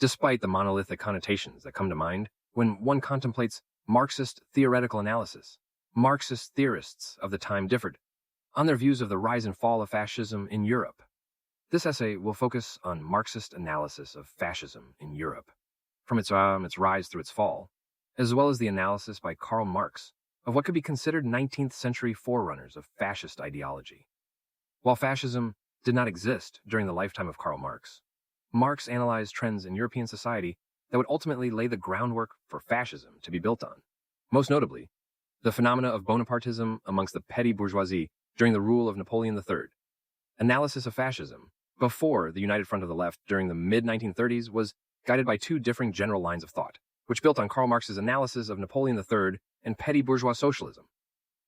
despite the monolithic connotations that come to mind when one contemplates Marxist theoretical analysis. Marxist theorists of the time differed on their views of the rise and fall of fascism in Europe. This essay will focus on Marxist analysis of fascism in Europe, from its rise through its fall, as well as the analysis by Karl Marx of what could be considered 19th century forerunners of fascist ideology. While fascism did not exist during the lifetime of Karl Marx, Marx analyzed trends in European society that would ultimately lay the groundwork for fascism to be built on. Most notably, the phenomena of Bonapartism amongst the petty bourgeoisie during the rule of Napoleon III. Analysis of fascism before the United Front of the Left during the mid-1930s was guided by two differing general lines of thought, which built on Karl Marx's analysis of Napoleon III and petty bourgeois socialism.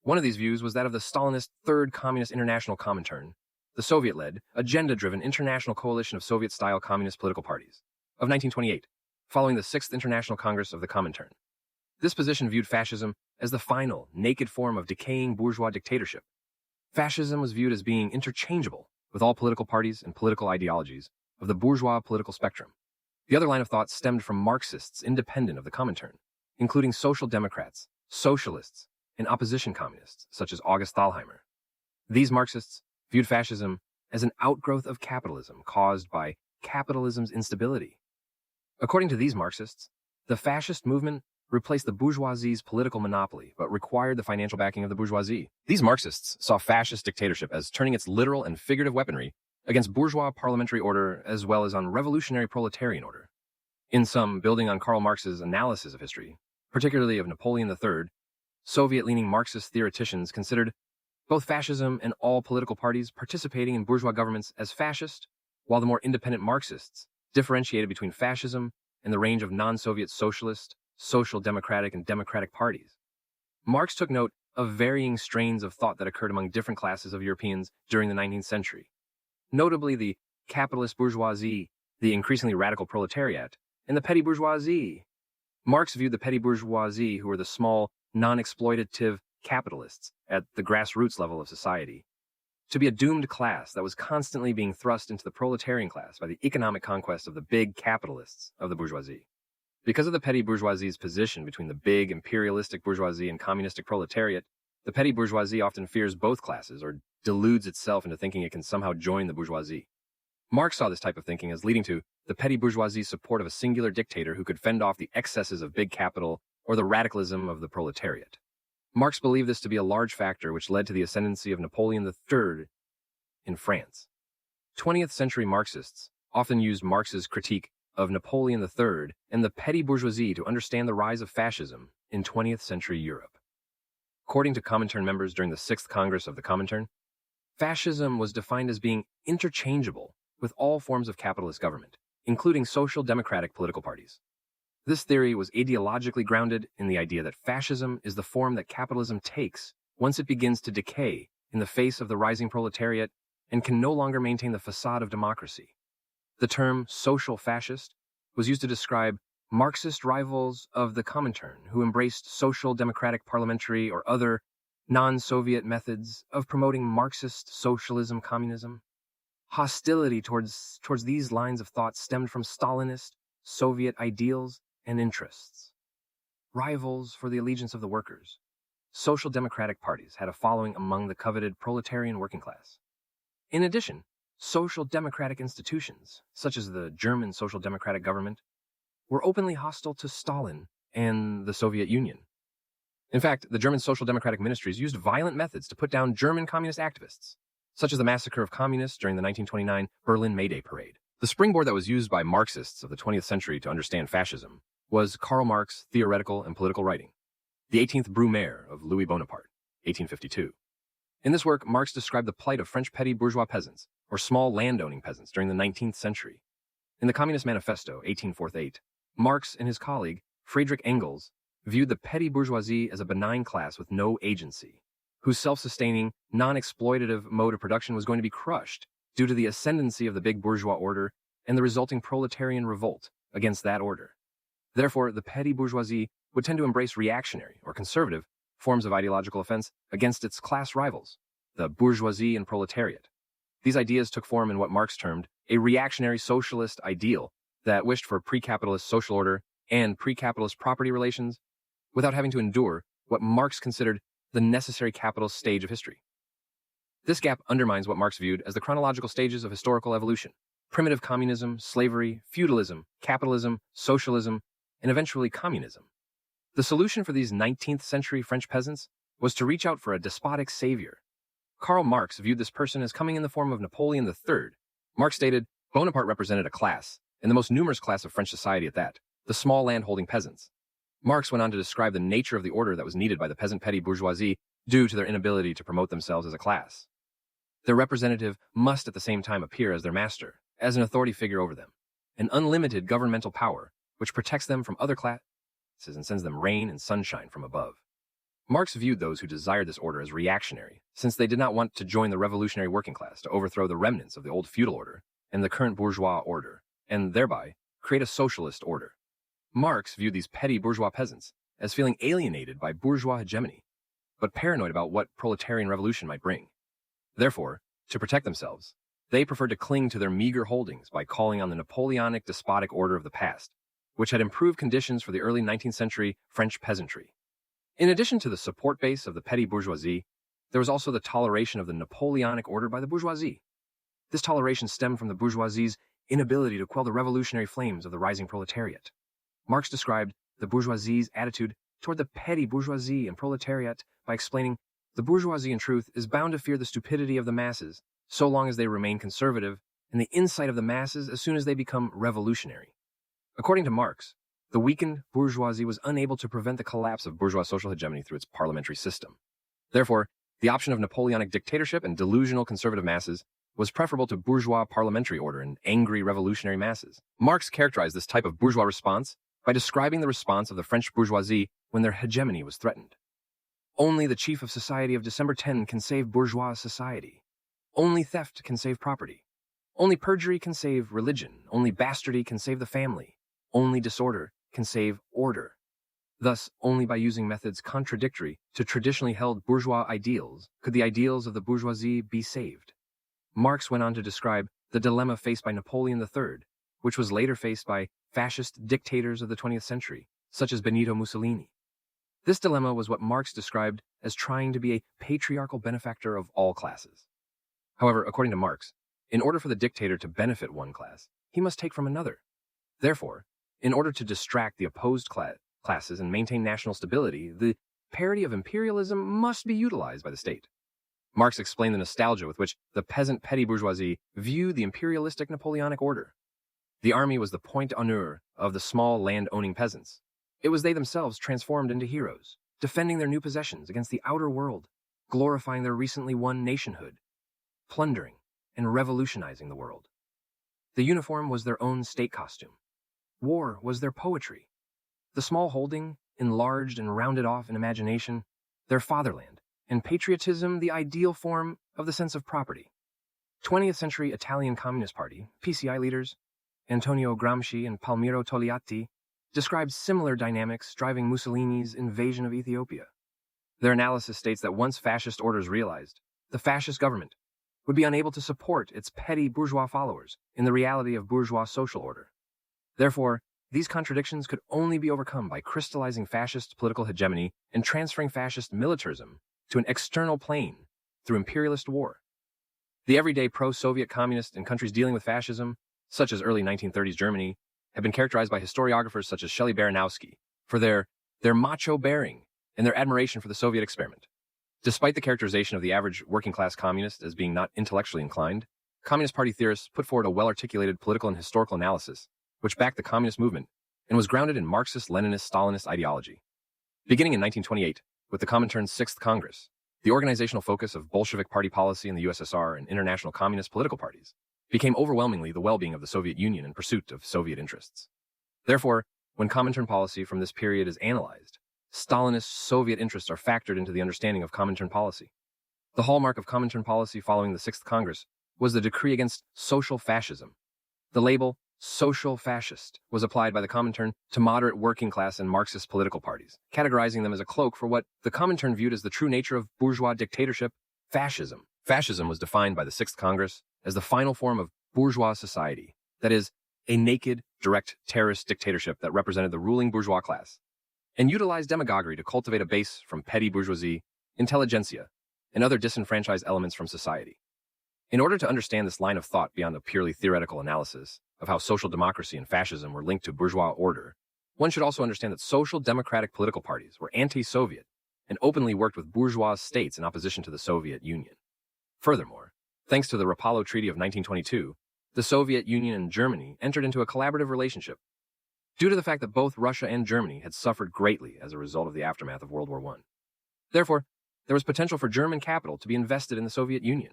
One of these views was that of the Stalinist Third Communist International Comintern, the Soviet-led, agenda-driven international coalition of Soviet-style communist political parties, of 1928, following the Sixth International Congress of the Comintern. This position viewed fascism as the final, naked form of decaying bourgeois dictatorship. Fascism was viewed as being interchangeable with all political parties and political ideologies of the bourgeois political spectrum. The other line of thought stemmed from Marxists independent of the Comintern, including social democrats, socialists, and opposition communists, such as August Thalheimer. These Marxists viewed fascism as an outgrowth of capitalism caused by capitalism's instability. According to these Marxists, the fascist movement replaced the bourgeoisie's political monopoly, but required the financial backing of the bourgeoisie. These Marxists saw fascist dictatorship as turning its literal and figurative weaponry against bourgeois parliamentary order as well as on revolutionary proletarian order. In sum, building on Karl Marx's analysis of history, particularly of Napoleon III, Soviet-leaning Marxist theoreticians considered both fascism and all political parties participating in bourgeois governments as fascist, while the more independent Marxists differentiated between fascism and the range of non-Soviet socialist, social democratic, and democratic parties. Marx took note of varying strains of thought that occurred among different classes of Europeans during the 19th century, notably the capitalist bourgeoisie, the increasingly radical proletariat, and the petty bourgeoisie. Marx viewed the petty bourgeoisie, who were the small, non-exploitative capitalists at the grassroots level of society, to be a doomed class that was constantly being thrust into the proletarian class by the economic conquest of the big capitalists of the bourgeoisie. Because of the petty bourgeoisie's position between the big imperialistic bourgeoisie and communistic proletariat, the petty bourgeoisie often fears both classes or deludes itself into thinking it can somehow join the bourgeoisie. Marx saw this type of thinking as leading to the petty bourgeoisie's support of a singular dictator who could fend off the excesses of big capital or the radicalism of the proletariat. Marx believed this to be a large factor which led to the ascendancy of Napoleon III in France. 20th century Marxists often used Marx's critique of Napoleon III and the petty bourgeoisie to understand the rise of fascism in 20th century Europe. According to Comintern members during the 6th Congress of the Comintern, fascism was defined as being interchangeable with all forms of capitalist government, including social democratic political parties. This theory was ideologically grounded in the idea that fascism is the form that capitalism takes once it begins to decay in the face of the rising proletariat and can no longer maintain the facade of democracy. The term social fascist was used to describe Marxist rivals of the Comintern who embraced social democratic parliamentary or other non-Soviet methods of promoting Marxist socialism, communism. Hostility towards these lines of thought stemmed from Stalinist, Soviet ideals and interests. Rivals for the allegiance of the workers, social democratic parties had a following among the coveted proletarian working class. In addition, social democratic institutions, such as the German social democratic government, were openly hostile to Stalin and the Soviet Union. In fact, the German social democratic ministries used violent methods to put down German communist activists, such as the massacre of communists during the 1929 Berlin May Day parade. The springboard that was used by Marxists of the 20th century to understand fascism was Karl Marx's theoretical and political writing, The 18th Brumaire of Louis Bonaparte, 1852. In this work, Marx described the plight of French petty bourgeois peasants, or small landowning peasants, during the 19th century. In the Communist Manifesto, 1848, Marx and his colleague, Friedrich Engels, viewed the petty bourgeoisie as a benign class with no agency, whose self-sustaining, non-exploitative mode of production was going to be crushed due to the ascendancy of the big bourgeois order and the resulting proletarian revolt against that order. Therefore, the petty bourgeoisie would tend to embrace reactionary or conservative forms of ideological offense against its class rivals, the bourgeoisie and proletariat. These ideas took form in what Marx termed a reactionary socialist ideal that wished for pre-capitalist social order and pre-capitalist property relations without having to endure what Marx considered the necessary capitalist stage of history. This gap undermines what Marx viewed as the chronological stages of historical evolution: primitive communism, slavery, feudalism, capitalism, socialism, and eventually communism. The solution for these 19th century French peasants was to reach out for a despotic savior. Karl Marx viewed this person as coming in the form of Napoleon III. Marx stated, Bonaparte represented a class, and the most numerous class of French society at that, the small land-holding peasants. Marx went on to describe the nature of the order that was needed by the peasant petty bourgeoisie due to their inability to promote themselves as a class. Their representative must at the same time appear as their master, as an authority figure over them, an unlimited governmental power which protects them from other classes and sends them rain and sunshine from above. Marx viewed those who desired this order as reactionary, since they did not want to join the revolutionary working class to overthrow the remnants of the old feudal order and the current bourgeois order, and thereby create a socialist order. Marx viewed these petty bourgeois peasants as feeling alienated by bourgeois hegemony, but paranoid about what proletarian revolution might bring. Therefore, to protect themselves, they preferred to cling to their meager holdings by calling on the Napoleonic despotic order of the past, which had improved conditions for the early 19th century French peasantry. In addition to the support base of the petty bourgeoisie, there was also the toleration of the Napoleonic order by the bourgeoisie. This toleration stemmed from the bourgeoisie's inability to quell the revolutionary flames of the rising proletariat. Marx described the bourgeoisie's attitude toward the petty bourgeoisie and proletariat by explaining, the bourgeoisie in truth is bound to fear the stupidity of the masses so long as they remain conservative, and the insight of the masses as soon as they become revolutionary. According to Marx, the weakened bourgeoisie was unable to prevent the collapse of bourgeois social hegemony through its parliamentary system. Therefore, the option of Napoleonic dictatorship and delusional conservative masses was preferable to bourgeois parliamentary order and angry revolutionary masses. Marx characterized this type of bourgeois response by describing the response of the French bourgeoisie when their hegemony was threatened. Only the chief of society of December 10 can save bourgeois society. Only theft can save property. Only perjury can save religion. Only bastardy can save the family. Only disorder can save order. Thus, only by using methods contradictory to traditionally held bourgeois ideals could the ideals of the bourgeoisie be saved. Marx went on to describe the dilemma faced by Napoleon III, which was later faced by fascist dictators of the 20th century, such as Benito Mussolini. This dilemma was what Marx described as trying to be a patriarchal benefactor of all classes. However, according to Marx, in order for the dictator to benefit one class, he must take from another. Therefore, in order to distract the opposed classes and maintain national stability, the parity of imperialism must be utilized by the state. Marx explained the nostalgia with which the peasant petty bourgeoisie viewed the imperialistic Napoleonic order. The army was the point d'honneur of the small land-owning peasants. It was they themselves transformed into heroes, defending their new possessions against the outer world, glorifying their recently won nationhood, plundering and revolutionizing the world. The uniform was their own state costume. War was their poetry. The small holding, enlarged and rounded off in imagination, their fatherland, and patriotism the ideal form of the sense of property. 20th century Italian Communist Party, PCI leaders, Antonio Gramsci and Palmiro Togliatti, described similar dynamics driving Mussolini's invasion of Ethiopia. Their analysis states that once fascist orders realized, the fascist government would be unable to support its petty bourgeois followers in the reality of bourgeois social order. Therefore, these contradictions could only be overcome by crystallizing fascist political hegemony and transferring fascist militarism to an external plane through imperialist war. The everyday pro-Soviet communists in countries dealing with fascism, such as early 1930s Germany, have been characterized by historiographers such as Shelley Baranowski for their macho bearing and their admiration for the Soviet experiment. Despite the characterization of the average working-class communist as being not intellectually inclined, Communist Party theorists put forward a well-articulated political and historical analysis which backed the communist movement and was grounded in Marxist, Leninist, Stalinist ideology. Beginning in 1928, with the Comintern's Sixth Congress, the organizational focus of Bolshevik party policy in the USSR and international communist political parties became overwhelmingly the well-being of the Soviet Union in pursuit of Soviet interests. Therefore, when Comintern policy from this period is analyzed, Stalinist Soviet interests are factored into the understanding of Comintern policy. The hallmark of Comintern policy following the Sixth Congress was the decree against social fascism. The label social fascist was applied by the Comintern to moderate working class and Marxist political parties, categorizing them as a cloak for what the Comintern viewed as the true nature of bourgeois dictatorship, fascism. Fascism was defined by the Sixth Congress as the final form of bourgeois society, that is, a naked, direct terrorist dictatorship that represented the ruling bourgeois class, and utilized demagoguery to cultivate a base from petty bourgeoisie, intelligentsia, and other disenfranchised elements from society. In order to understand this line of thought beyond a purely theoretical analysis of how social democracy and fascism were linked to bourgeois order, one should also understand that social democratic political parties were anti-Soviet and openly worked with bourgeois states in opposition to the Soviet Union. Furthermore, thanks to the Rapallo Treaty of 1922, the Soviet Union and Germany entered into a collaborative relationship. Due to the fact that both Russia and Germany had suffered greatly as a result of the aftermath of World War I. Therefore, there was potential for German capital to be invested in the Soviet Union.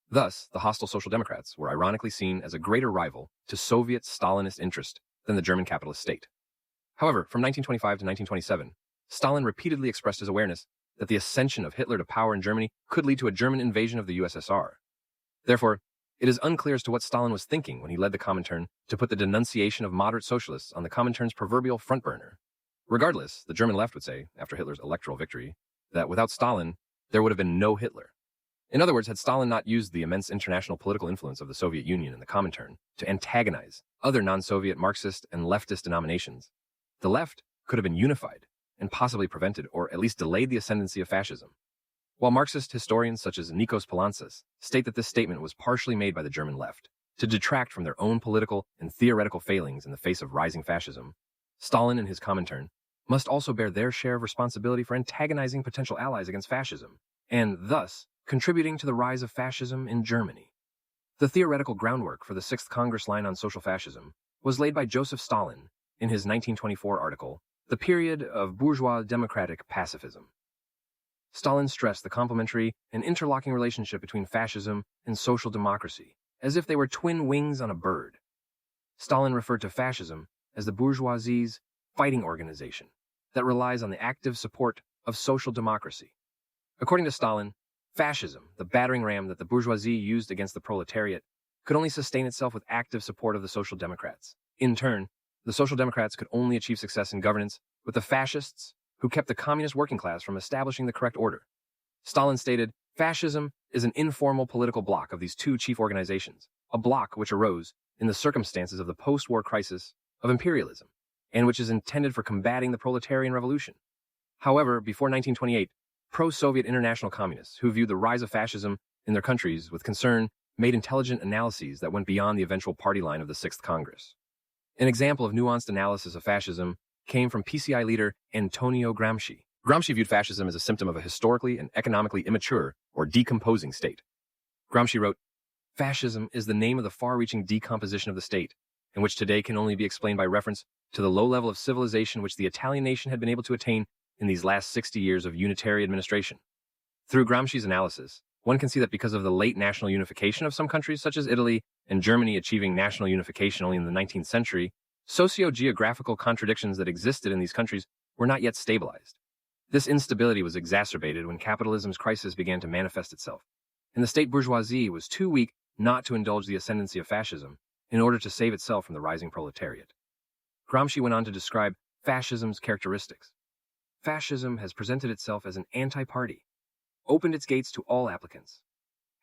Thus, the hostile Social Democrats were ironically seen as a greater rival to Soviet Stalinist interest than the German capitalist state. However, from 1925 to 1927, Stalin repeatedly expressed his awareness that the ascension of Hitler to power in Germany could lead to a German invasion of the USSR. Therefore, it is unclear as to what Stalin was thinking when he led the Comintern to put the denunciation of moderate socialists on the Comintern's proverbial front burner. Regardless, the German left would say, after Hitler's electoral victory, that without Stalin, there would have been no Hitler. In other words, had Stalin not used the immense international political influence of the Soviet Union and the Comintern to antagonize other non-Soviet Marxist and leftist denominations, the left could have been unified and possibly prevented or at least delayed the ascendancy of fascism. While Marxist historians such as Nikos Palantzas state that this statement was partially made by the German left to detract from their own political and theoretical failings in the face of rising fascism, Stalin and his Comintern must also bear their share of responsibility for antagonizing potential allies against fascism, and thus contributing to the rise of fascism in Germany. The theoretical groundwork for the Sixth Congress line on social fascism was laid by Joseph Stalin in his 1924 article, The Period of Bourgeois Democratic Pacifism. Stalin stressed the complementary and interlocking relationship between fascism and social democracy, as if they were twin wings on a bird. Stalin referred to fascism as the bourgeoisie's fighting organization that relies on the active support of social democracy. According to Stalin, fascism, the battering ram that the bourgeoisie used against the proletariat, could only sustain itself with active support of the Social Democrats. In turn, the Social Democrats could only achieve success in governance with the fascists who kept the communist working class from establishing the correct order. Stalin stated, fascism is an informal political bloc of these two chief organizations, a bloc which arose in the circumstances of the post-war crisis of imperialism, and which is intended for combating the proletarian revolution. However, before 1928, pro-Soviet international communists who viewed the rise of fascism in their countries with concern made intelligent analyses that went beyond the eventual party line of the Sixth Congress. An example of nuanced analysis of fascism came from PCI leader Antonio Gramsci. Gramsci viewed fascism as a symptom of a historically and economically immature or decomposing state. Gramsci wrote, "Fascism is the name of the far-reaching decomposition of the state, and which today can only be explained by reference to the low level of civilization which the Italian nation had been able to attain in these last 60 years of unitary administration." Through Gramsci's analysis, one can see that because of the late national unification of some countries such as Italy and Germany achieving national unification only in the 19th century, socio-geographical contradictions that existed in these countries were not yet stabilized. This instability was exacerbated when capitalism's crisis began to manifest itself, and the state bourgeoisie was too weak not to indulge the ascendancy of fascism in order to save itself from the rising proletariat. Gramsci went on to describe fascism's characteristics. Fascism has presented itself as an anti-party, opened its gates to all applicants,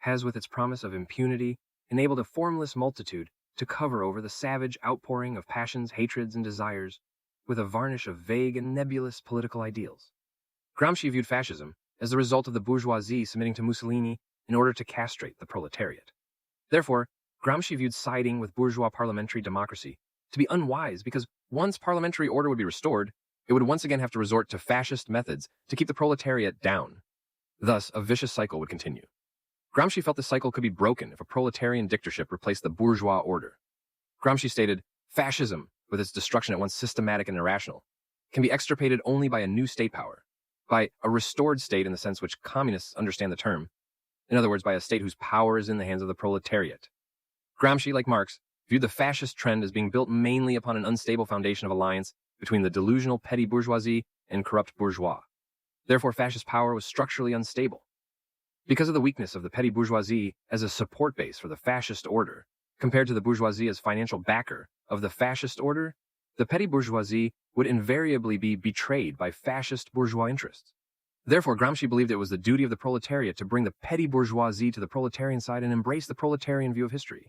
has with its promise of impunity enabled a formless multitude to cover over the savage outpouring of passions, hatreds, and desires with a varnish of vague and nebulous political ideals. Gramsci viewed fascism as the result of the bourgeoisie submitting to Mussolini in order to castrate the proletariat. Therefore, Gramsci viewed siding with bourgeois parliamentary democracy to be unwise because once parliamentary order would be restored, it would once again have to resort to fascist methods to keep the proletariat down. Thus, a vicious cycle would continue. Gramsci felt the cycle could be broken if a proletarian dictatorship replaced the bourgeois order. Gramsci stated, fascism, with its destruction at once systematic and irrational, can be extirpated only by a new state power, by a restored state in the sense which communists understand the term, in other words, by a state whose power is in the hands of the proletariat. Gramsci, like Marx, viewed the fascist trend as being built mainly upon an unstable foundation of alliance between the delusional petty bourgeoisie and corrupt bourgeois. Therefore, fascist power was structurally unstable. Because of the weakness of the petty bourgeoisie as a support base for the fascist order, compared to the bourgeoisie as financial backer of the fascist order, the petty bourgeoisie would invariably be betrayed by fascist bourgeois interests. Therefore, Gramsci believed it was the duty of the proletariat to bring the petty bourgeoisie to the proletarian side and embrace the proletarian view of history.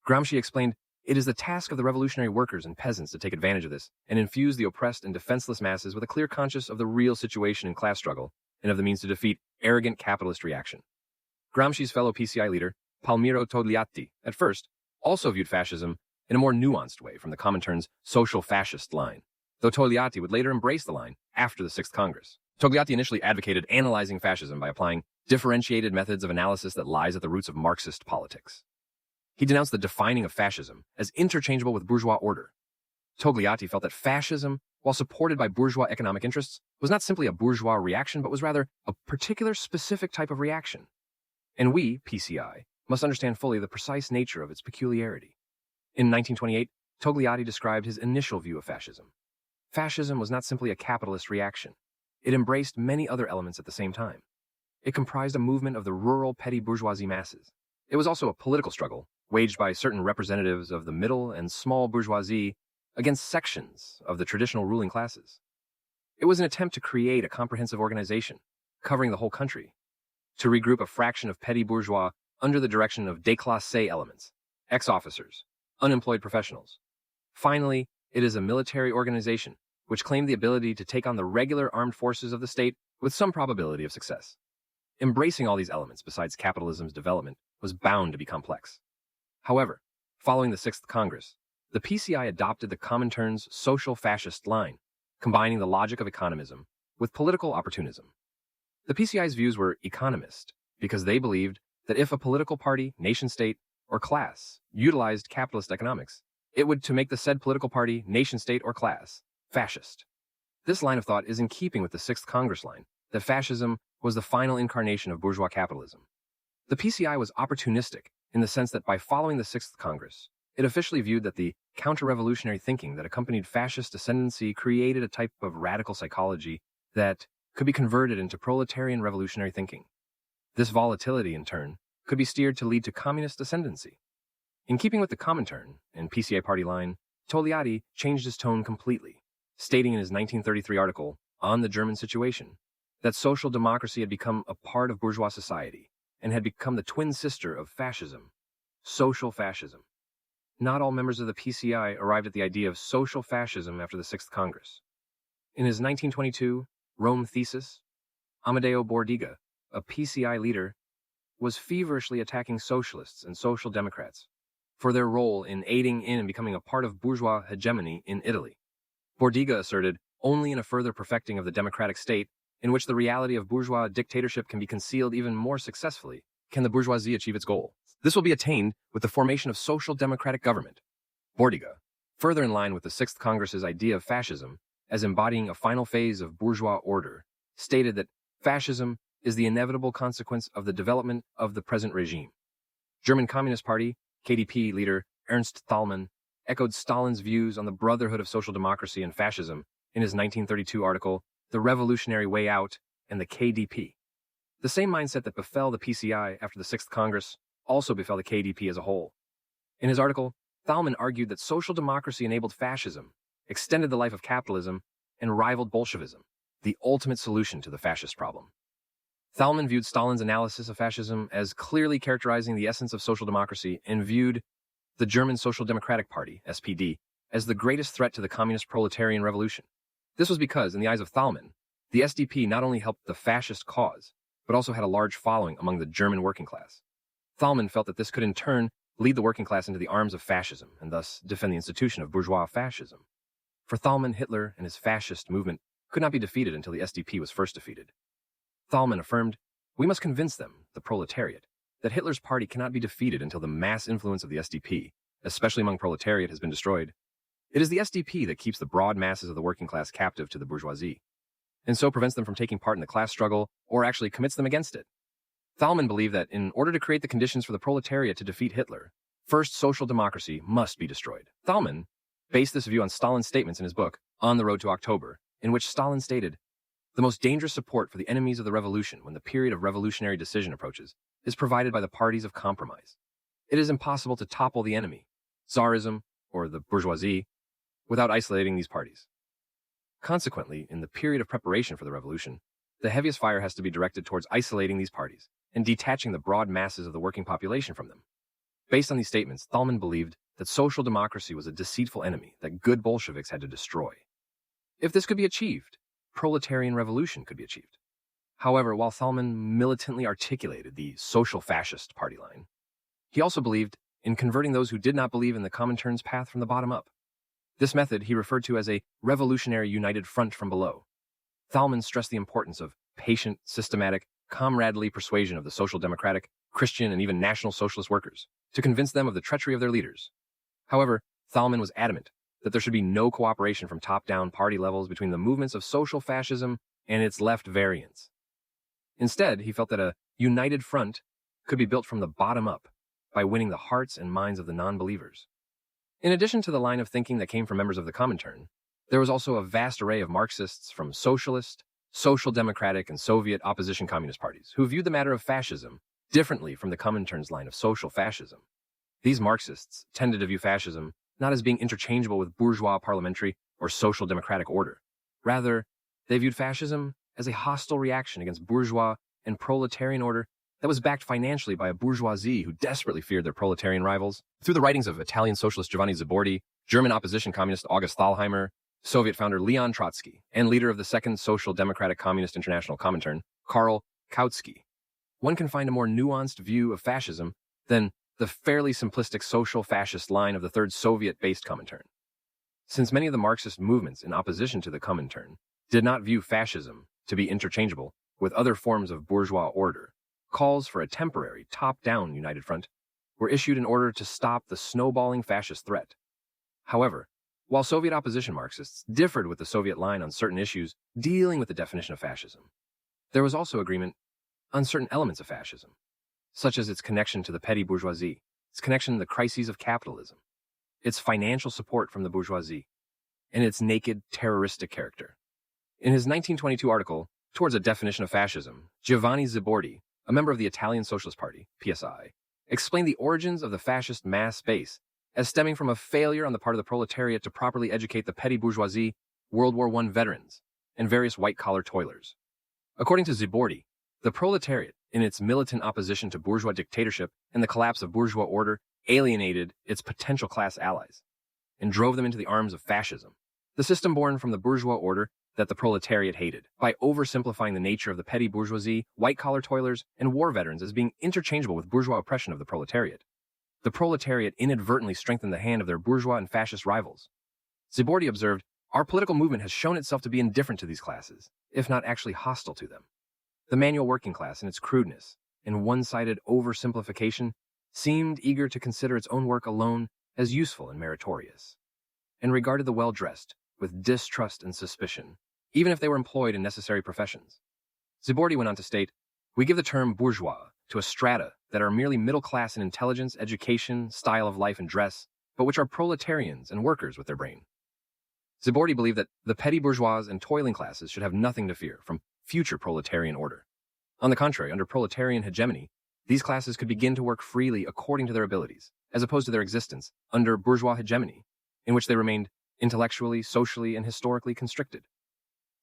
Gramsci explained, It is the task of the revolutionary workers and peasants to take advantage of this and infuse the oppressed and defenseless masses with a clear conscience of the real situation in class struggle and of the means to defeat arrogant capitalist reaction. Gramsci's fellow PCI leader, Palmiro Togliatti, at first, also viewed fascism in a more nuanced way from the Comintern's social fascist line, though Togliatti would later embrace the line after the Sixth Congress. Togliatti initially advocated analyzing fascism by applying differentiated methods of analysis that lies at the roots of Marxist politics. He denounced the defining of fascism as interchangeable with bourgeois order. Togliatti felt that fascism, while supported by bourgeois economic interests, was not simply a bourgeois reaction, but was rather a particular specific type of reaction. And we, PCI, must understand fully the precise nature of its peculiarity. In 1928, Togliatti described his initial view of fascism. Fascism was not simply a capitalist reaction. It embraced many other elements at the same time. It comprised a movement of the rural petty bourgeoisie masses. It was also a political struggle, waged by certain representatives of the middle and small bourgeoisie against sections of the traditional ruling classes. It was an attempt to create a comprehensive organization, covering the whole country, to regroup a fraction of petty bourgeois under the direction of déclassé elements, ex-officers, unemployed professionals. Finally, it is a military organization which claimed the ability to take on the regular armed forces of the state with some probability of success. Embracing all these elements besides capitalism's development was bound to be complex. However, following the Sixth Congress, the PCI adopted the Comintern's social fascist line, combining the logic of economism with political opportunism. The PCI's views were economist because they believed that if a political party, nation-state, or class utilized capitalist economics, it would to make the said political party, nation-state, or class fascist. This line of thought is in keeping with the Sixth Congress line that fascism was the final incarnation of bourgeois capitalism. The PCI was opportunistic in the sense that by following the Sixth Congress, it officially viewed that the counter-revolutionary thinking that accompanied fascist ascendancy created a type of radical psychology that could be converted into proletarian revolutionary thinking. This volatility, in turn, could be steered to lead to communist ascendancy. In keeping with the Comintern and PCI party line, Togliatti changed his tone completely, stating in his 1933 article, On the German Situation, that social democracy had become a part of bourgeois society and had become the twin sister of fascism, social fascism. Not all members of the PCI arrived at the idea of social fascism after the Sixth Congress. In his 1922 Rome thesis, Amedeo Bordiga, a PCI leader, was feverishly attacking socialists and social democrats for their role in aiding in and becoming a part of bourgeois hegemony in Italy. Bordiga asserted only in a further perfecting of the democratic state, in which the reality of bourgeois dictatorship can be concealed even more successfully, can the bourgeoisie achieve its goal. This will be attained with the formation of social democratic government. Bordiga, further in line with the Sixth Congress's idea of fascism as embodying a final phase of bourgeois order, stated that fascism is the inevitable consequence of the development of the present regime. German Communist Party, KDP leader Ernst Thälmann echoed Stalin's views on the brotherhood of social democracy and fascism in his 1932 article, The Revolutionary Way Out and the KDP. The same mindset that befell the PCI after the Sixth Congress also befell the KDP as a whole. In his article, Thälmann argued that social democracy enabled fascism, extended the life of capitalism, and rivaled Bolshevism, the ultimate solution to the fascist problem. Thälmann viewed Stalin's analysis of fascism as clearly characterizing the essence of social democracy and viewed the German Social Democratic Party, SPD, as the greatest threat to the communist proletarian revolution. This was because, in the eyes of Thälmann, the SDP not only helped the fascist cause, but also had a large following among the German working class. Thälmann felt that this could in turn lead the working class into the arms of fascism and thus defend the institution of bourgeois fascism. For Thälmann, Hitler and his fascist movement could not be defeated until the SDP was first defeated. Thälmann affirmed, "We must convince them, the proletariat, that Hitler's party cannot be defeated until the mass influence of the SDP, especially among proletariat, has been destroyed. It is the SDP that keeps the broad masses of the working class captive to the bourgeoisie, and so prevents them from taking part in the class struggle or actually commits them against it." Thälmann believed that in order to create the conditions for the proletariat to defeat Hitler, first social democracy must be destroyed. Thälmann based this view on Stalin's statements in his book, On the Road to October, in which Stalin stated, "The most dangerous support for the enemies of the revolution when the period of revolutionary decision approaches is provided by the parties of compromise. It is impossible to topple the enemy, Tsarism or the bourgeoisie, without isolating these parties. Consequently, in the period of preparation for the revolution, the heaviest fire has to be directed towards isolating these parties and detaching the broad masses of the working population from them." Based on these statements, Thälmann believed that social democracy was a deceitful enemy that good Bolsheviks had to destroy. If this could be achieved, proletarian revolution could be achieved. However, while Thalmann militantly articulated the social fascist party line, he also believed in converting those who did not believe in the Comintern's path from the bottom up. This method he referred to as a revolutionary united front from below. Thalmann stressed the importance of patient, systematic, comradely persuasion of the social democratic, Christian, and even national socialist workers to convince them of the treachery of their leaders. However, Thalmann was adamant that there should be no cooperation from top-down party levels between the movements of social fascism and its left variants. Instead, he felt that a united front could be built from the bottom up by winning the hearts and minds of the non-believers. In addition to the line of thinking that came from members of the Comintern, there was also a vast array of Marxists from socialist, social democratic, and Soviet opposition communist parties who viewed the matter of fascism differently from the Comintern's line of social fascism. These Marxists tended to view fascism not as being interchangeable with bourgeois parliamentary or social democratic order. Rather, they viewed fascism as a hostile reaction against bourgeois and proletarian order that was backed financially by a bourgeoisie who desperately feared their proletarian rivals. Through the writings of Italian socialist Giovanni Zibordi, German opposition communist August Thalheimer, Soviet founder Leon Trotsky, and leader of the Second Social Democratic Communist International Comintern, Karl Kautsky, one can find a more nuanced view of fascism than the fairly simplistic social fascist line of the Third Soviet-based Comintern. Since many of the Marxist movements in opposition to the Comintern did not view fascism to be interchangeable with other forms of bourgeois order, calls for a temporary top-down united front were issued in order to stop the snowballing fascist threat. However, while Soviet opposition Marxists differed with the Soviet line on certain issues dealing with the definition of fascism, there was also agreement on certain elements of fascism, such as its connection to the petty bourgeoisie, its connection to the crises of capitalism, its financial support from the bourgeoisie, and its naked terroristic character. In his 1922 article, Towards a Definition of Fascism, Giovanni Zibordi, a member of the Italian Socialist Party, PSI, explained the origins of the fascist mass base as stemming from a failure on the part of the proletariat to properly educate the petty bourgeoisie, World War I veterans, and various white-collar toilers. According to Zibordi, the proletariat, in its militant opposition to bourgeois dictatorship and the collapse of bourgeois order, alienated its potential class allies and drove them into the arms of fascism, the system born from the bourgeois order that the proletariat hated, by oversimplifying the nature of the petty bourgeoisie, white-collar toilers, and war veterans as being interchangeable with bourgeois oppression of the proletariat. The proletariat inadvertently strengthened the hand of their bourgeois and fascist rivals. Zibordi observed, "Our political movement has shown itself to be indifferent to these classes, if not actually hostile to them. The manual working class, in its crudeness and one-sided oversimplification, seemed eager to consider its own work alone as useful and meritorious, and regarded the well-dressed with distrust and suspicion, even if they were employed in necessary professions." Zibordi went on to state, "We give the term bourgeois to a strata that are merely middle class in intelligence, education, style of life, and dress, but which are proletarians and workers with their brain." Zibordi believed that the petty bourgeois and toiling classes should have nothing to fear from future proletarian order. On the contrary, under proletarian hegemony, these classes could begin to work freely according to their abilities, as opposed to their existence under bourgeois hegemony, in which they remained intellectually, socially, and historically constricted.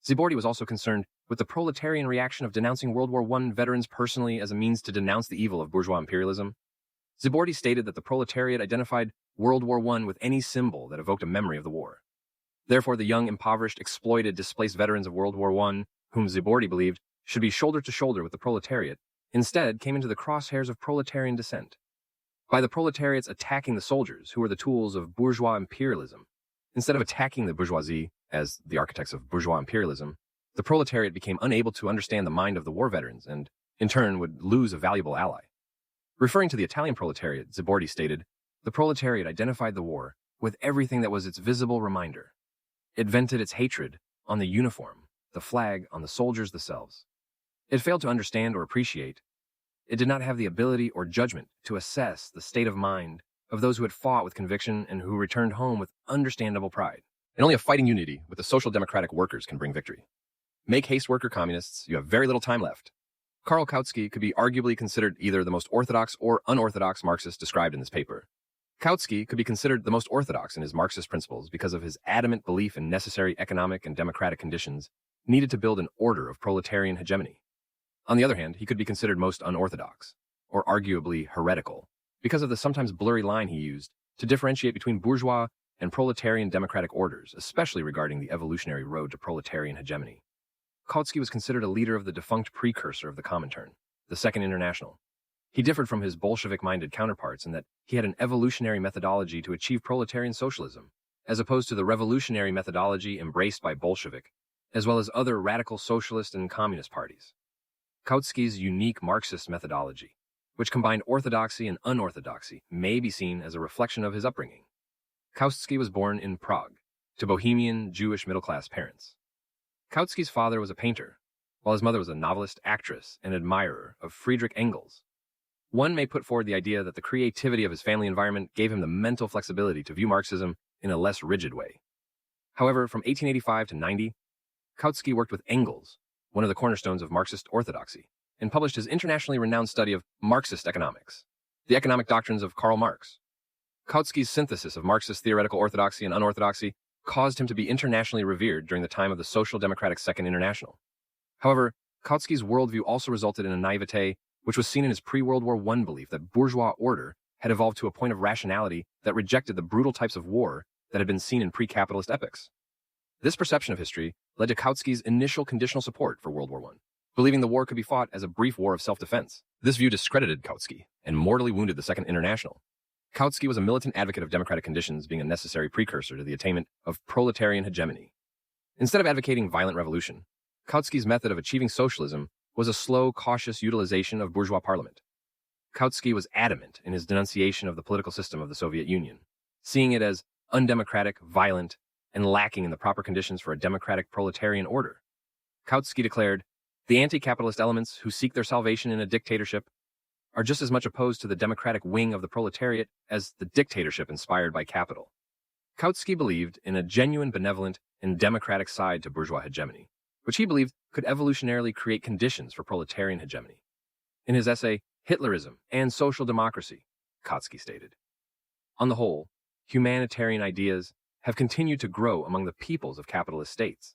Zibordi was also concerned with the proletarian reaction of denouncing World War I veterans personally as a means to denounce the evil of bourgeois imperialism. Zibordi stated that the proletariat identified World War I with any symbol that evoked a memory of the war. Therefore, the young, impoverished, exploited, displaced veterans of World War I, whom Zibordi believed should be shoulder to shoulder with the proletariat, instead came into the crosshairs of proletarian dissent. By the proletariats attacking the soldiers, who were the tools of bourgeois imperialism, instead of attacking the bourgeoisie as the architects of bourgeois imperialism, the proletariat became unable to understand the mind of the war veterans and, in turn, would lose a valuable ally. Referring to the Italian proletariat, Zibordi stated, "The proletariat identified the war with everything that was its visible reminder. It vented its hatred on the uniform, the flag, on the soldiers themselves. It failed to understand or appreciate. It did not have the ability or judgment to assess the state of mind of those who had fought with conviction and who returned home with understandable pride. And only a fighting unity with the social democratic workers can bring victory. Make haste, worker communists, you have very little time left." Karl Kautsky could be arguably considered either the most orthodox or unorthodox Marxist described in this paper. Kautsky could be considered the most orthodox in his Marxist principles because of his adamant belief in necessary economic and democratic conditions needed to build an order of proletarian hegemony. On the other hand, he could be considered most unorthodox, or arguably heretical, because of the sometimes blurry line he used to differentiate between bourgeois and proletarian democratic orders, especially regarding the evolutionary road to proletarian hegemony. Kautsky was considered a leader of the defunct precursor of the Comintern, the Second International. He differed from his Bolshevik-minded counterparts in that he had an evolutionary methodology to achieve proletarian socialism, as opposed to the revolutionary methodology embraced by Bolshevik, as well as other radical socialist and communist parties. Kautsky's unique Marxist methodology, which combined orthodoxy and unorthodoxy, may be seen as a reflection of his upbringing. Kautsky was born in Prague, to Bohemian Jewish middle-class parents. Kautsky's father was a painter, while his mother was a novelist, actress, and admirer of Friedrich Engels. One may put forward the idea that the creativity of his family environment gave him the mental flexibility to view Marxism in a less rigid way. However, from 1885 to 90, Kautsky worked with Engels, one of the cornerstones of Marxist orthodoxy, and published his internationally renowned study of Marxist economics, the economic doctrines of Karl Marx. Kautsky's synthesis of Marxist theoretical orthodoxy and unorthodoxy caused him to be internationally revered during the time of the Social Democratic Second International. However, Kautsky's worldview also resulted in a naivete which was seen in his pre-World War I belief that bourgeois order had evolved to a point of rationality that rejected the brutal types of war that had been seen in pre-capitalist epochs. This perception of history led to Kautsky's initial conditional support for World War I, believing the war could be fought as a brief war of self-defense. This view discredited Kautsky and mortally wounded the Second International. Kautsky was a militant advocate of democratic conditions being a necessary precursor to the attainment of proletarian hegemony. Instead of advocating violent revolution, Kautsky's method of achieving socialism was a slow, cautious utilization of bourgeois parliament. Kautsky was adamant in his denunciation of the political system of the Soviet Union, seeing it as undemocratic, violent, and lacking in the proper conditions for a democratic proletarian order. Kautsky declared, "The anti-capitalist elements who seek their salvation in a dictatorship are just as much opposed to the democratic wing of the proletariat as the dictatorship inspired by capital." Kautsky believed in a genuine benevolent and democratic side to bourgeois hegemony, which he believed could evolutionarily create conditions for proletarian hegemony. In his essay, Hitlerism and Social Democracy, Kautsky stated, "On the whole, humanitarian ideas have continued to grow among the peoples of capitalist states."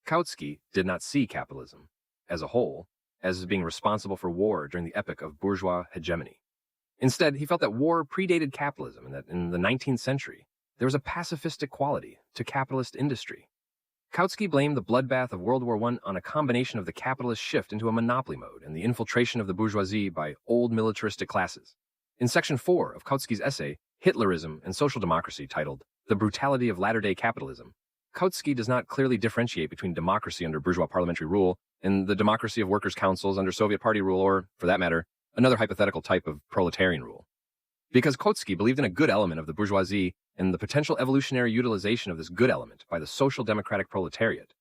Kautsky did not see capitalism, as a whole, as being responsible for war during the epoch of bourgeois hegemony. Instead, he felt that war predated capitalism and that in the 19th century, there was a pacifistic quality to capitalist industry. Kautsky blamed the bloodbath of World War I on a combination of the capitalist shift into a monopoly mode and the infiltration of the bourgeoisie by old militaristic classes. In section 4 of Kautsky's essay, Hitlerism and Social Democracy, titled The Brutality of Latter-day Capitalism, Kautsky does not clearly differentiate between democracy under bourgeois parliamentary rule and the democracy of workers' councils under Soviet Party rule or, for that matter, another hypothetical type of proletarian rule. Because Kautsky believed in a good element of the bourgeoisie and the potential evolutionary utilization of this good element by the social democratic proletariat,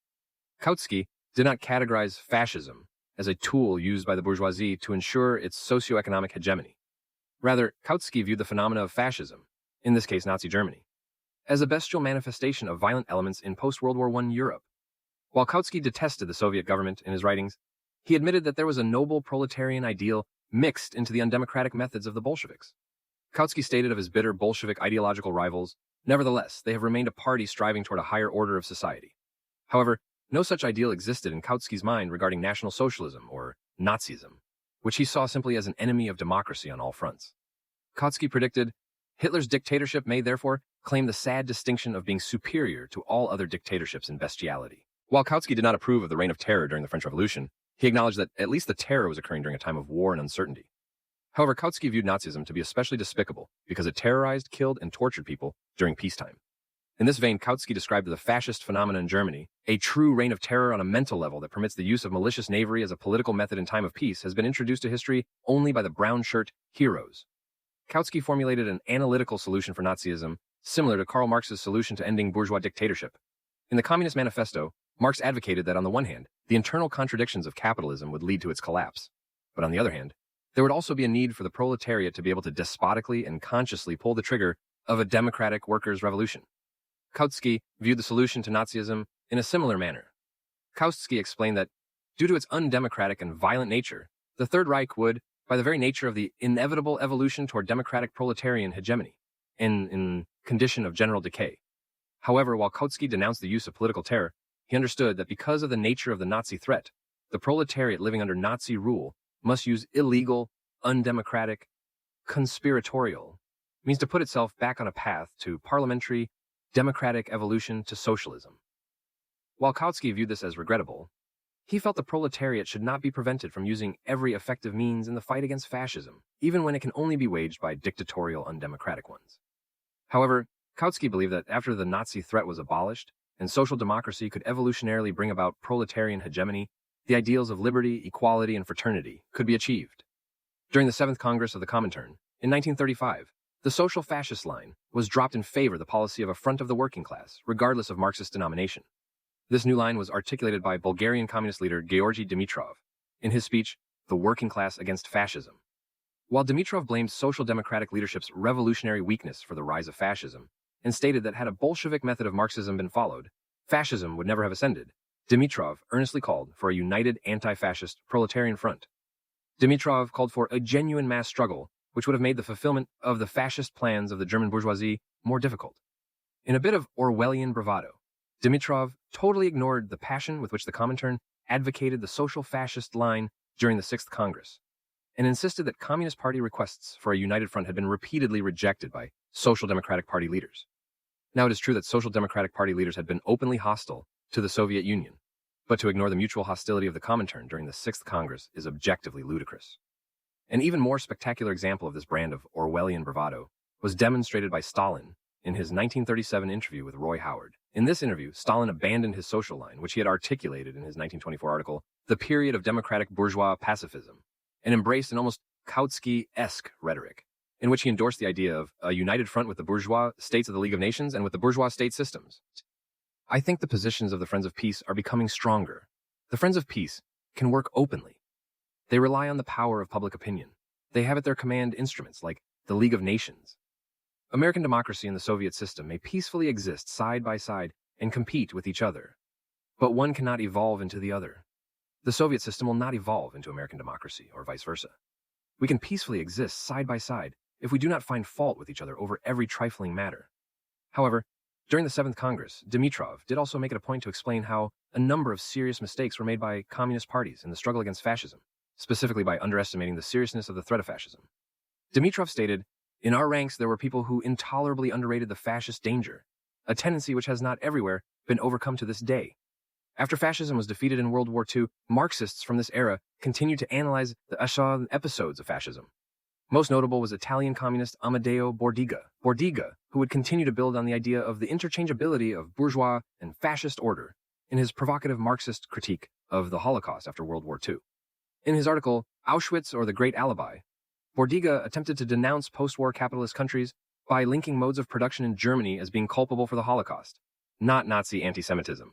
Kautsky did not categorize fascism as a tool used by the bourgeoisie to ensure its socioeconomic hegemony. Rather, Kautsky viewed the phenomena of fascism, in this case Nazi Germany, as a bestial manifestation of violent elements in post-World War I Europe. While Kautsky detested the Soviet government in his writings, he admitted that there was a noble proletarian ideal mixed into the undemocratic methods of the Bolsheviks. Kautsky stated of his bitter Bolshevik ideological rivals, "Nevertheless, they have remained a party striving toward a higher order of society." However, no such ideal existed in Kautsky's mind regarding National Socialism, or Nazism, which he saw simply as an enemy of democracy on all fronts. Kautsky predicted, Hitler's dictatorship may therefore claim the sad distinction of being superior to all other dictatorships in bestiality. While Kautsky did not approve of the reign of terror during the French Revolution, he acknowledged that at least the terror was occurring during a time of war and uncertainty. However, Kautsky viewed Nazism to be especially despicable because it terrorized, killed, and tortured people during peacetime. In this vein, Kautsky described the fascist phenomena in Germany, a true reign of terror on a mental level that permits the use of malicious knavery as a political method in time of peace has been introduced to history only by the brown shirt heroes. Kautsky formulated an analytical solution for Nazism, similar to Karl Marx's solution to ending bourgeois dictatorship. In the Communist Manifesto, Marx advocated that on the one hand, the internal contradictions of capitalism would lead to its collapse. But on the other hand, there would also be a need for the proletariat to be able to despotically and consciously pull the trigger of a democratic workers' revolution. Kautsky viewed the solution to Nazism in a similar manner. Kautsky explained that, due to its undemocratic and violent nature, the Third Reich would, by the very nature of the inevitable evolution toward democratic proletarian hegemony, in condition of general decay. However, while Kautsky denounced the use of political terror, he understood that because of the nature of the Nazi threat, the proletariat living under Nazi rule must use illegal, undemocratic, conspiratorial means to put itself back on a path to parliamentary, democratic evolution to socialism. While Kautsky viewed this as regrettable, he felt the proletariat should not be prevented from using every effective means in the fight against fascism, even when it can only be waged by dictatorial, undemocratic ones. However, Kautsky believed that after the Nazi threat was abolished and social democracy could evolutionarily bring about proletarian hegemony, the ideals of liberty, equality, and fraternity could be achieved. During the 7th Congress of the Comintern, in 1935, the social fascist line was dropped in favor of the policy of a front of the working class, regardless of Marxist denomination. This new line was articulated by Bulgarian communist leader Georgy Dimitrov in his speech, The Working Class Against Fascism. While Dimitrov blamed social democratic leadership's revolutionary weakness for the rise of fascism, and stated that had a Bolshevik method of Marxism been followed, fascism would never have ascended, Dimitrov earnestly called for a united anti-fascist proletarian front. Dimitrov called for a genuine mass struggle, which would have made the fulfillment of the fascist plans of the German bourgeoisie more difficult. In a bit of Orwellian bravado, Dimitrov totally ignored the passion with which the Comintern advocated the social fascist line during the 6th Congress, and insisted that Communist Party requests for a united front had been repeatedly rejected by Social Democratic Party leaders. Now, it is true that Social Democratic Party leaders had been openly hostile to the Soviet Union, but to ignore the mutual hostility of the Comintern during the 6th Congress is objectively ludicrous. An even more spectacular example of this brand of Orwellian bravado was demonstrated by Stalin in his 1937 interview with Roy Howard. In this interview, Stalin abandoned his social line, which he had articulated in his 1924 article, The Period of Democratic Bourgeois Pacifism, and embraced an almost Kautsky-esque rhetoric, in which he endorsed the idea of a united front with the bourgeois states of the League of Nations and with the bourgeois state systems. I think the positions of the Friends of Peace are becoming stronger. The Friends of Peace can work openly. They rely on the power of public opinion. They have at their command instruments like the League of Nations. American democracy and the Soviet system may peacefully exist side by side and compete with each other, but one cannot evolve into the other. The Soviet system will not evolve into American democracy, or vice versa. We can peacefully exist side by side if we do not find fault with each other over every trifling matter. However, during the 7th Congress, Dimitrov did also make it a point to explain how a number of serious mistakes were made by communist parties in the struggle against fascism, specifically by underestimating the seriousness of the threat of fascism. Dimitrov stated, "In our ranks there were people who intolerably underrated the fascist danger, a tendency which has not everywhere been overcome to this day. After fascism was defeated in World War II, Marxists from this era continued to analyze the episodes of fascism. Most notable was Italian communist Amedeo Bordiga, who would continue to build on the idea of the interchangeability of bourgeois and fascist order in his provocative Marxist critique of the Holocaust after World War II. In his article, Auschwitz or the Great Alibi, Bordiga attempted to denounce post-war capitalist countries by linking modes of production in Germany as being culpable for the Holocaust, not Nazi anti-Semitism.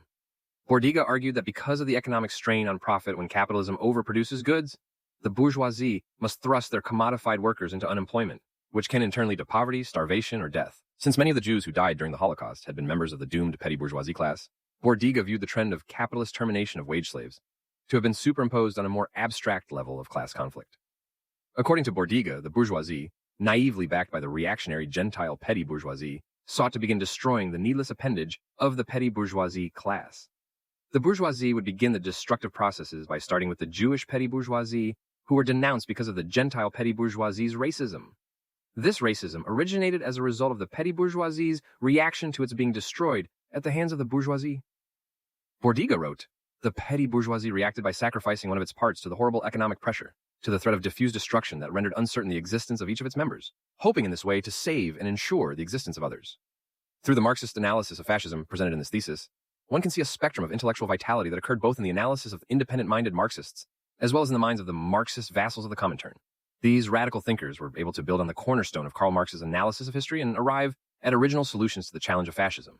Bordiga argued that because of the economic strain on profit when capitalism overproduces goods, the bourgeoisie must thrust their commodified workers into unemployment, which can in turn lead to poverty, starvation, or death. Since many of the Jews who died during the Holocaust had been members of the doomed petty bourgeoisie class, Bordiga viewed the trend of capitalist termination of wage slaves to have been superimposed on a more abstract level of class conflict. According to Bordiga, the bourgeoisie, naively backed by the reactionary Gentile petty bourgeoisie, sought to begin destroying the needless appendage of the petty bourgeoisie class. The bourgeoisie would begin the destructive processes by starting with the Jewish petty bourgeoisie, who were denounced because of the Gentile petty bourgeoisie's racism. This racism originated as a result of the petty bourgeoisie's reaction to its being destroyed at the hands of the bourgeoisie. Bordiga wrote, "The petty bourgeoisie reacted by sacrificing one of its parts to the horrible economic pressure, to the threat of diffuse destruction that rendered uncertain the existence of each of its members, hoping in this way to save and ensure the existence of others." Through the Marxist analysis of fascism presented in this thesis, one can see a spectrum of intellectual vitality that occurred both in the analysis of independent-minded Marxists, as well as in the minds of the Marxist vassals of the Comintern. These radical thinkers were able to build on the cornerstone of Karl Marx's analysis of history and arrive at original solutions to the challenge of fascism.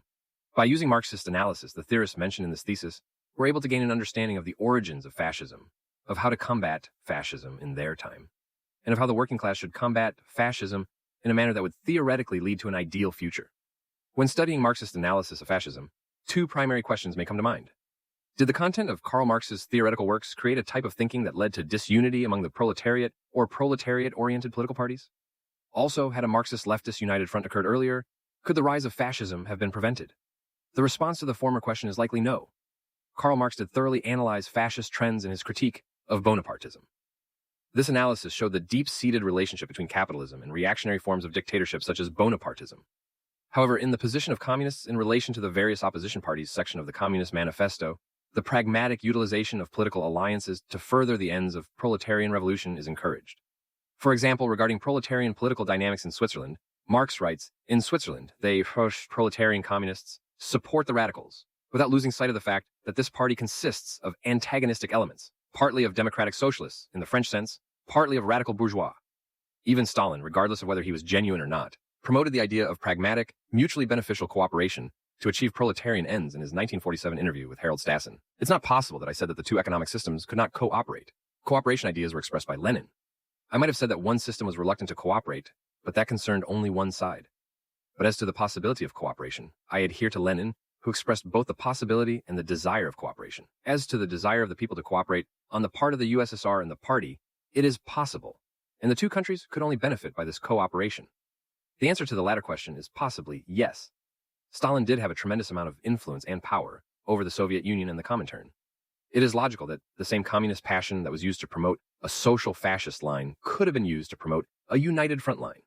By using Marxist analysis, the theorists mentioned in this thesis were able to gain an understanding of the origins of fascism, of how to combat fascism in their time, and of how the working class should combat fascism in a manner that would theoretically lead to an ideal future. When studying Marxist analysis of fascism, two primary questions may come to mind. Did the content of Karl Marx's theoretical works create a type of thinking that led to disunity among the proletariat or proletariat-oriented political parties? Also, had a Marxist leftist united front occurred earlier, could the rise of fascism have been prevented? The response to the former question is likely no. Karl Marx did thoroughly analyze fascist trends in his critique of Bonapartism. This analysis showed the deep-seated relationship between capitalism and reactionary forms of dictatorship such as Bonapartism. However, in the position of communists in relation to the various opposition parties section of the Communist Manifesto, the pragmatic utilization of political alliances to further the ends of proletarian revolution is encouraged. For example, regarding proletarian political dynamics in Switzerland, Marx writes, in Switzerland, they proletarian communists support the radicals, without losing sight of the fact that this party consists of antagonistic elements, partly of democratic socialists, in the French sense, partly of radical bourgeois. Even Stalin, regardless of whether he was genuine or not, promoted the idea of pragmatic, mutually beneficial cooperation to achieve proletarian ends in his 1947 interview with Harold Stassen. It's not possible that I said that the two economic systems could not cooperate. Cooperation ideas were expressed by Lenin. I might have said that one system was reluctant to cooperate, but that concerned only one side. But as to the possibility of cooperation, I adhere to Lenin, who expressed both the possibility and the desire of cooperation. As to the desire of the people to cooperate, on the part of the USSR and the party, it is possible, and the two countries could only benefit by this cooperation. The answer to the latter question is possibly yes. Stalin did have a tremendous amount of influence and power over the Soviet Union and the Comintern. It is logical that the same communist passion that was used to promote a social fascist line could have been used to promote a united front line.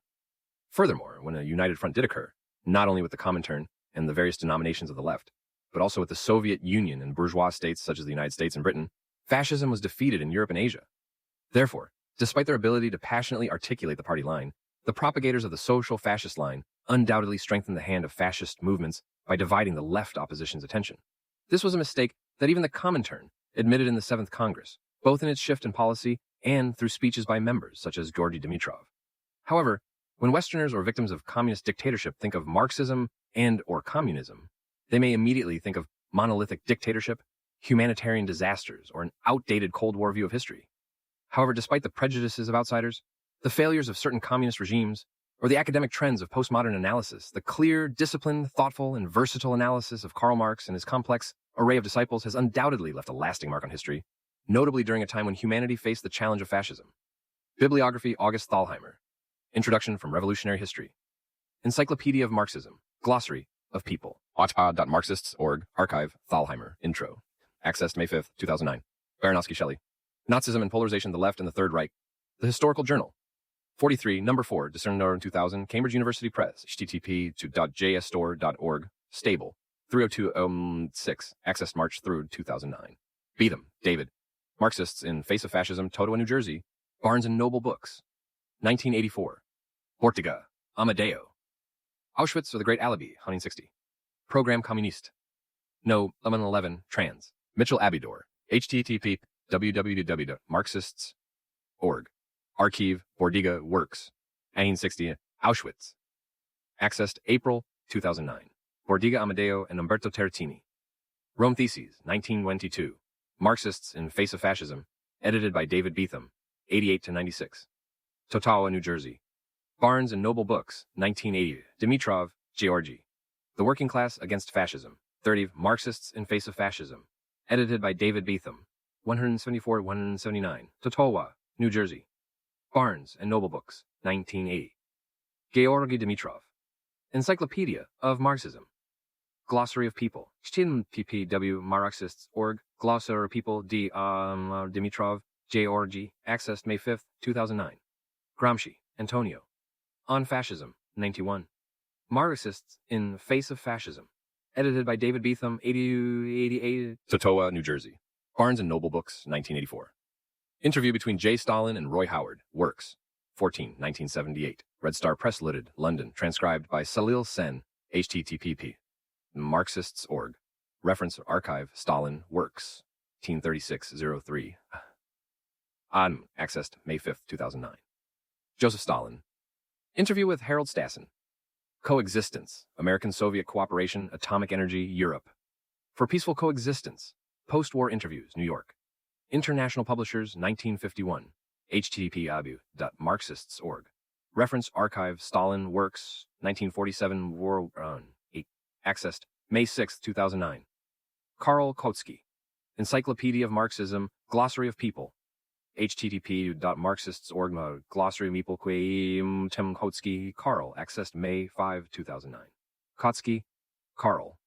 Furthermore, when a united front did occur, not only with the Comintern and the various denominations of the left, but also with the Soviet Union and bourgeois states such as the United States and Britain, fascism was defeated in Europe and Asia. Therefore, despite their ability to passionately articulate the party line, the propagators of the social fascist line undoubtedly strengthened the hand of fascist movements by dividing the left opposition's attention. This was a mistake that even the Comintern admitted in the 7th Congress, both in its shift in policy and through speeches by members such as Georgy Dimitrov. However, when Westerners or victims of communist dictatorship think of Marxism and/or communism, they may immediately think of monolithic dictatorship, humanitarian disasters, or an outdated Cold War view of history. However, despite the prejudices of outsiders, the failures of certain communist regimes, or the academic trends of postmodern analysis, the clear, disciplined, thoughtful, and versatile analysis of Karl Marx and his complex array of disciples has undoubtedly left a lasting mark on history, notably during a time when humanity faced the challenge of fascism. Bibliography August Thalheimer. Introduction from Revolutionary History. Encyclopedia of Marxism. Glossary of People. Autopod.marxists.org. Archive. Thalheimer. Intro. Accessed May 5th, 2009. Baranowski Shelley. Nazism and Polarization of the Left and the Third Reich. The Historical Journal. 43, number 4, December 2000, Cambridge University Press, http://jsstore.org, stable, 30206, accessed March through 2009. Beetham, David. Marxists in Face of Fascism, Ottawa, New Jersey, Barnes & Noble Books. 1984. Ortega, Amadeo. Auschwitz or the Great Alibi, 1960. Program Communiste. No, 1111, trans. Mitchell Abidor, http www.marxists.org. Archive, Bordiga, Works, 1960, Auschwitz. Accessed April 2009. Bordiga, Amadeo, and Umberto Terratini. Rome Theses, 1922. Marxists in Face of Fascism, edited by David Beetham, 88-96. Ottawa, New Jersey. Barnes & Noble Books, 1980. Dimitrov, Georgy. The Working Class Against Fascism, 30. Marxists in Face of Fascism, edited by David Beetham, 174-179. Ottawa, New Jersey. Barnes & Noble Books, 1980. Georgy Dimitrov. Encyclopedia of Marxism. Glossary of People. http Marxists.org. Glossary of People. Dimitrov, Georgy. Accessed May 5th, 2009. Gramsci, Antonio. On Fascism, 91. Marxists in Face of Fascism. Edited by David Beetham, 88. Ottawa, New Jersey. Barnes & Noble Books, 1984. Interview between J. Stalin and Roy Howard. Works. 14, 1978. Red Star Press Limited, London. Transcribed by Salil Sen. http Marxists.org. Reference Archive. Stalin. Works. 1836-03. Accessed May 5th, 2009. Joseph Stalin. Interview with Harold Stassen. Coexistence. American-Soviet Cooperation. Atomic Energy. Europe. For Peaceful Coexistence. Post-War Interviews. New York. International Publishers, 1951. http://marxists.org. Reference Archive. Stalin. Works. 1947. War 8. Accessed May 6, 2009. Karl Kautsky. Encyclopedia of Marxism. Glossary of People. http://marxists.org. Glossary of People. Tim Kautsky. Karl. Accessed May 5, 2009. Kautsky. Karl.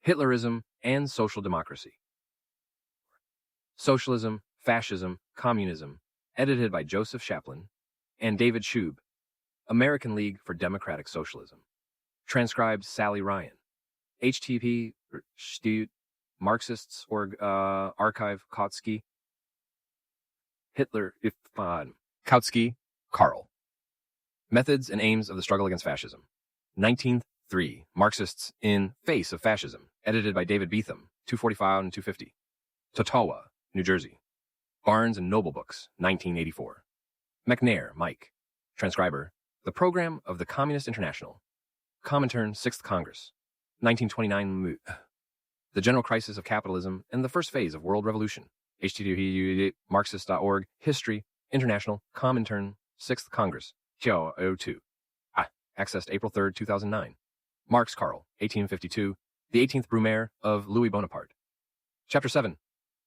Hitlerism and Social Democracy. Socialism, Fascism, Communism, edited by Joseph Chaplin and David Shube. American League for Democratic Socialism. Transcribed Sally Ryan. HTTP Marxists org archive Kautsky Hitler Kautsky Karl. Methods and Aims of the Struggle Against Fascism. 1903. Marxists in Face of Fascism. Edited by David Beetham. 245 and 250. Totowa, New Jersey. Barnes and Noble Books. 1984. McNair, Mike. Transcriber. The Program of the Communist International. Comintern, 6th Congress. 1929. The General Crisis of Capitalism and the First Phase of World Revolution. http Marxist.org. History. International. Comintern, 6th Congress. 02. Accessed April 3rd, 2009. Marx Karl, 1852. The 18th Brumaire of Louis Bonaparte. Chapter 7.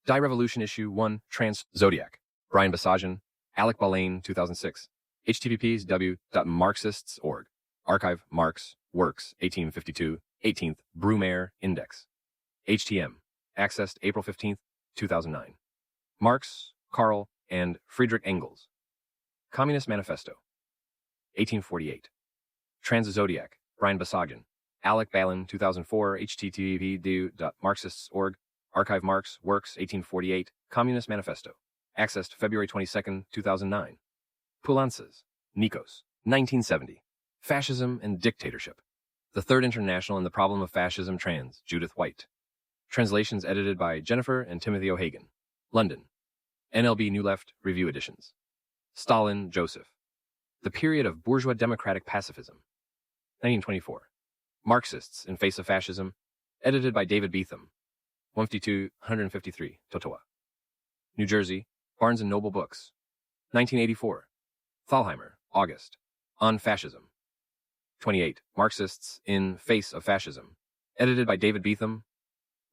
Die Revolution Issue 1. Trans Zodiac. Brian Basajian. Alec Balain, 2006. https w.marxists.org. Archive Marx Works 1852 18th Brumaire Index. HTM. Accessed April 15th, 2009. Marx, Karl, and Friedrich Engels. Communist Manifesto. 1848. Trans Zodiac. Brian Basajian. Alec Balain, 2004. http://marxists.org. Archive Marx Works 1848. Communist Manifesto. Accessed February 22nd, 2009. Poulantzas. Nikos. 1970. Fascism and Dictatorship. The Third International and the Problem of Fascism. Trans. Judith White. Translations edited by Jennifer and Timothy O'Hagan. London. NLB New Left Review Editions. Stalin, Joseph. The Period of Bourgeois Democratic Pacifism. 1924. Marxists in Face of Fascism. Edited by David Beetham. 152-153. Totowa. New Jersey. Barnes and Noble Books. 1984. Thalheimer, August. On Fascism. 28. Marxists in Face of Fascism. Edited by David Beetham.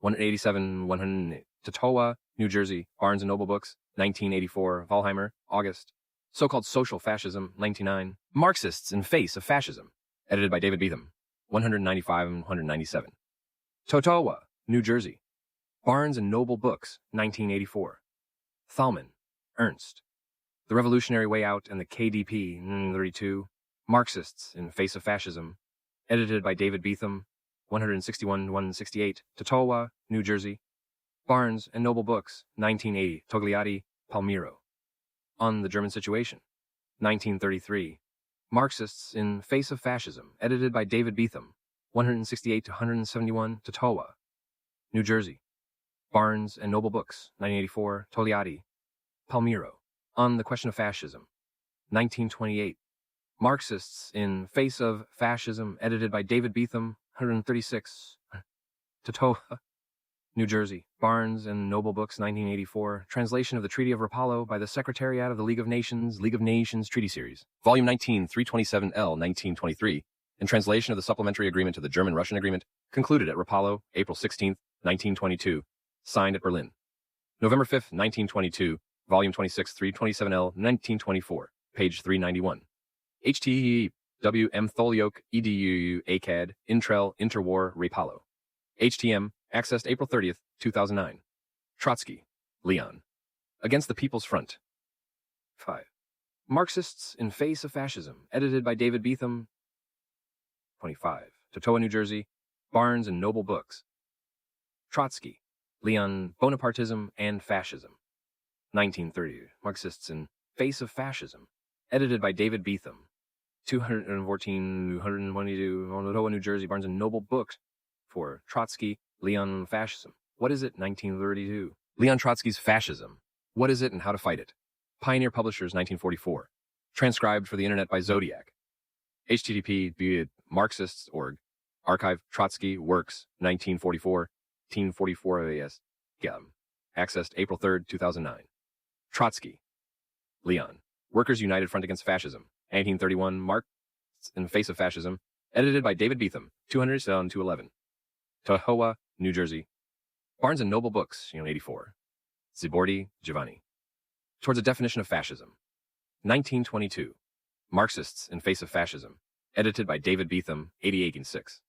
187-100. Totowa, New Jersey. Barnes and Noble Books. 1984. Thalheimer, August. So-called Social Fascism. 99. Marxists in Face of Fascism. Edited by David Beetham. 195-197. Totowa, New Jersey. Barnes and Noble Books. 1984. Thalmann, Ernst. The Revolutionary Way Out and the KDP. 32. Marxists in Face of Fascism. Edited by David Beetham. 161-168. Totowa, New Jersey. Barnes and Noble Books. 1980. Togliatti, Palmiro. On the German Situation. 1933. Marxists in Face of Fascism. Edited by David Beetham. 168-171. Totowa, New Jersey. Barnes and Noble Books. 1984. Togliatti, Palmiro. On the Question of Fascism. 1928. Marxists in Face of Fascism. Edited by David Beetham. 136. Totowa, New Jersey. Barnes and Noble Books. 1984. Translation of the Treaty of Rapallo by the Secretariat of the League of Nations Treaty Series. Volume 19, 327L, 1923. And translation of the Supplementary Agreement to the German-Russian Agreement, concluded at Rapallo, April 16, 1922. Signed at Berlin. November 5, 1922. Volume 26, 327L, 1924. Page 391. HTWM Tholiok EDU ACAD Intrel Interwar Rapallo. HTM. Accessed April 30th, 2009. Trotsky, Leon. Against the People's Front. 5. Marxists in Face of Fascism. Edited by David Beetham. 25. Totowa, New Jersey. Barnes and Noble Books. Trotsky, Leon. Bonapartism and Fascism. 1930. Marxists in Face of Fascism. Edited by David Beetham. 214, 122. Totowa, New Jersey. Barnes and Noble Books. For Trotsky, Leon. Fascism. What is it? 1932. Leon Trotsky's Fascism. What is it and how to fight it? Pioneer Publishers, 1944. Transcribed for the Internet by Zodiac. http Marxists.org. Archive Trotsky Works, 1944. 1944 AS. Accessed April 3rd, 2009. Trotsky, Leon. Workers United Front Against Fascism. 1931. Marxists in Face of Fascism. Edited by David Beetham. 200-211. Totowa, New Jersey. Barnes and Noble Books, 84. Zibordi, Giovanni. Towards a Definition of Fascism. 1922. Marxists in Face of Fascism. Edited by David Beetham, 88-6.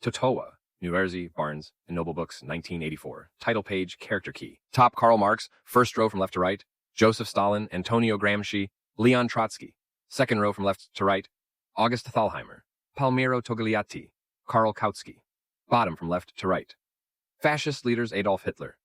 Totowa, New Jersey. Barnes and Noble Books, 1984. Title page, character key. Top, Karl Marx, first row from left to right. Joseph Stalin, Antonio Gramsci, Leon Trotsky. Second row from left to right, August Thalheimer, Palmiro Togliatti, Karl Kautsky. Bottom from left to right. Fascist leaders Adolf Hitler,